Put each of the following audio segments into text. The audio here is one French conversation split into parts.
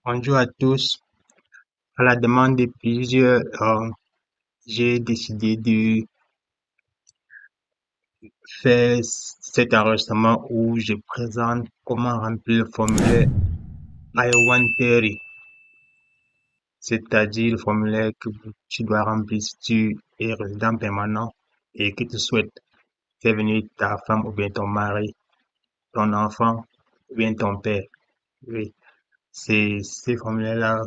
Bonjour à tous. À la demande de plusieurs, j'ai décidé de faire cet enregistrement où je présente comment remplir le formulaire I-130, c'est-à-dire le formulaire que tu dois remplir si tu es résident permanent et que tu souhaites faire venir ta femme ou bien ton mari, ton enfant ou bien ton père. Oui, c'est ces formulaires-là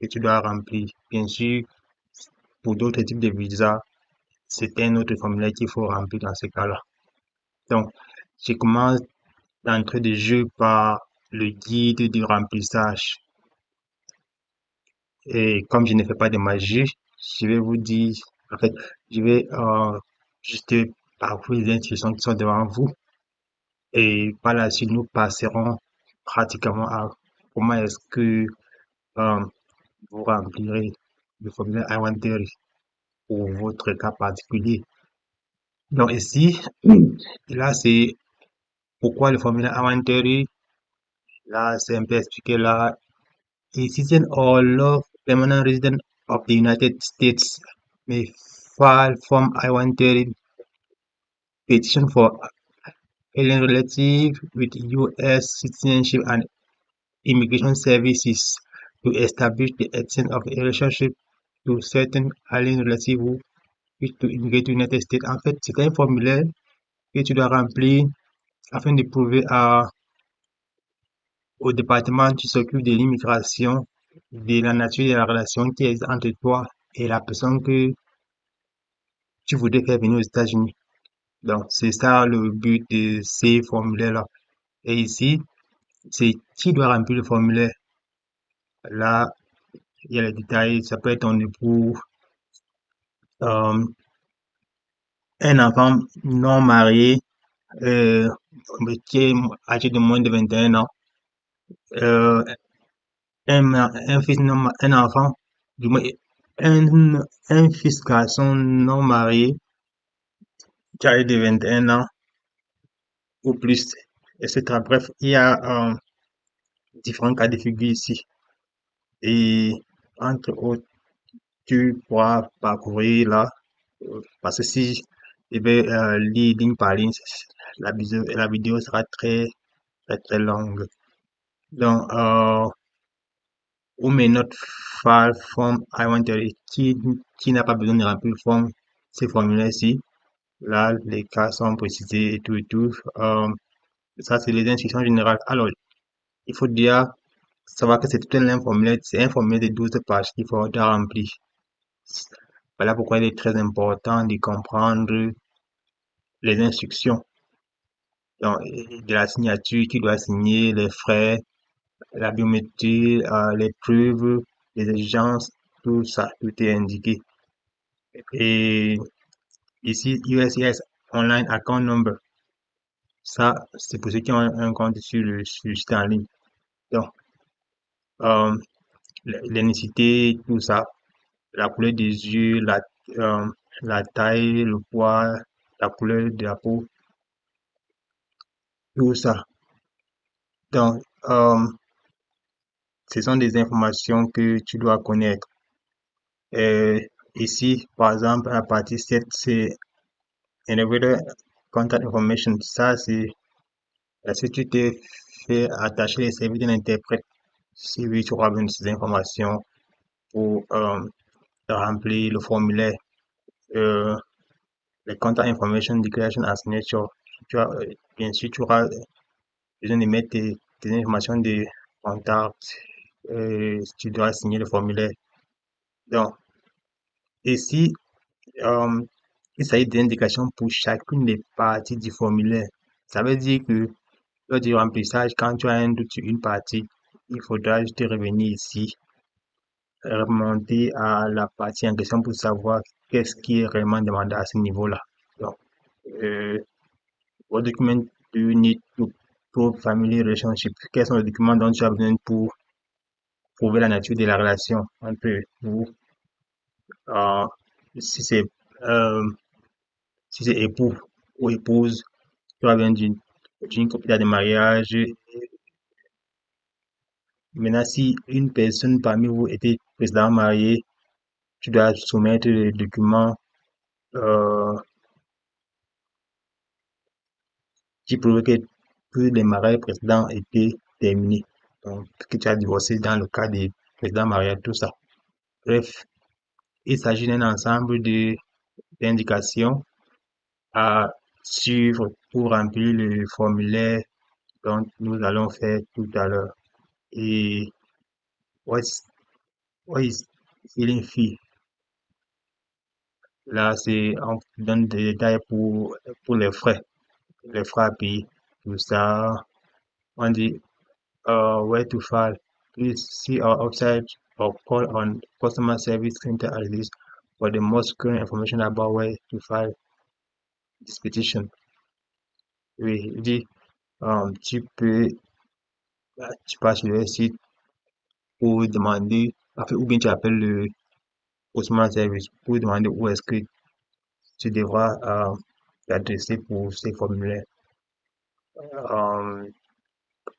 que tu dois remplir. Bien sûr, pour d'autres types de visas, c'est un autre formulaire qu'il faut remplir dans ce cas-là. Donc, je commence d'entrée de jeu par le guide du remplissage. Et comme je ne fais pas de magie, je vais vous dire, en fait, je vais juste parcourir les instructions qui sont devant vous. Et par la suite, nous passerons pratiquement à comment est-ce que euh, vous remplirez le formulaire inventaire pour votre cas particulier. Donc ici, là, c'est pourquoi le formulaire inventaire. Là, c'est un peu expliqué là. A citizen or law permanent resident of the United States may file Form I-130 petition for alien relative with U.S. citizenship and immigration services to establish the extent of the relationship to certain alien relatives who wish to immigrate to the United States. En fait, c'est un formulaire que tu dois remplir afin de prouver au département qui s'occupe de l'immigration, de la nature de la relation qui est entre toi et la personne que tu voudrais faire venir aux États-Unis. Donc, c'est ça le but de ces formulaires-là. Et ici, c'est qui doit remplir le formulaire. Là, il y a les détails. Ça peut être ton époux, euh, un enfant non marié, euh, qui est âgé de moins de 21 ans, euh, un fils non, un enfant, du moins, un fils garçon non marié, qui a âgé de 21 ans ou plus, etc. Bref, il y a différents cas de figure ici. Et entre autres, tu pourras parcourir là, parce que si je vais lire ligne par ligne, la vidéo sera très longue. Donc, ou mes notes file form I-130 qui n'a pas besoin de remplir le form, ces formulaires-ci. Là, les cas sont précisés et tout et tout. Ça, c'est les instructions générales. Alors, il faut déjà savoir que c'est tout un formulaire, c'est un formulaire de 12 pages qu'il faudra remplir. Voilà pourquoi il est très important de comprendre les instructions. Donc, de la signature qui doit signer, les frais, la biométrie, les preuves, les exigences, tout ça, tout est indiqué. Et ici, USCIS Online Account Number. Ça, c'est pour ceux qui ont un compte sur le site en ligne. Donc, euh, l'ethnicité, tout ça, la couleur des yeux, la taille, le poids, la couleur de la peau, tout ça. Donc, ce sont des informations que tu dois connaître. Ici, par exemple, à partie 7, c'est Individual Contact Information. Ça, c'est si tu t'es fait attacher les services d'un interprète. Si oui, tu auras besoin de ces informations pour remplir le formulaire. Euh, les Contact Information Declaration and Signature. Bien sûr, tu auras besoin de mettre tes informations de contact. Tu dois signer le formulaire. Donc, ici, euh, il s'agit d'indications pour chacune des parties du formulaire. Ça veut dire que lors du remplissage, quand tu as un doute sur une partie, il faudra juste revenir ici, remonter à la partie en question pour savoir qu'est-ce qui est réellement demandé à ce niveau-là. Donc, euh, what document do you need to prove family relationship? Quels sont les documents dont tu as besoin pour prouver la nature de la relation entre vous? Euh, si c'est euh, si c'est époux ou épouse, tu as besoin d'une copie de mariage, Maintenant, si une personne parmi vous était précédemment mariée, tu dois soumettre les documents euh, qui prouvent que les mariages précédents étaient terminés. Donc, que tu as divorcé dans le cas des précédents mariages, tout ça. Bref, il s'agit d'un ensemble d'indications à suivre pour remplir le formulaire dont nous allons faire tout à l'heure. Et what is feeling fee? Là, on donne des détails pour les frais à payer. Tout ça, on dit, where to file. Please see our website or call on customer service center at least for the most current information about where to file this petition. Oui, il dit, tu passes sur le site pour demander, enfin, ou bien tu appelles le customer service pour demander où est-ce que tu devras t'adresser pour ces formulaires. Um,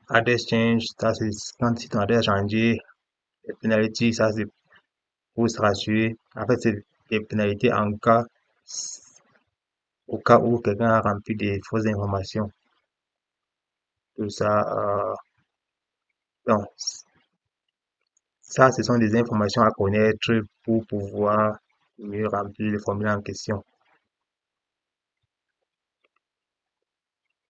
Address change, ça c'est quand si ton adresse a changé. Les pénalités, ça c'est pour se rassurer. En fait, c'est des pénalités au cas où quelqu'un a rempli des fausses informations. Tout ça, donc, ça, ce sont des informations à connaître pour pouvoir mieux remplir le formulaire en question.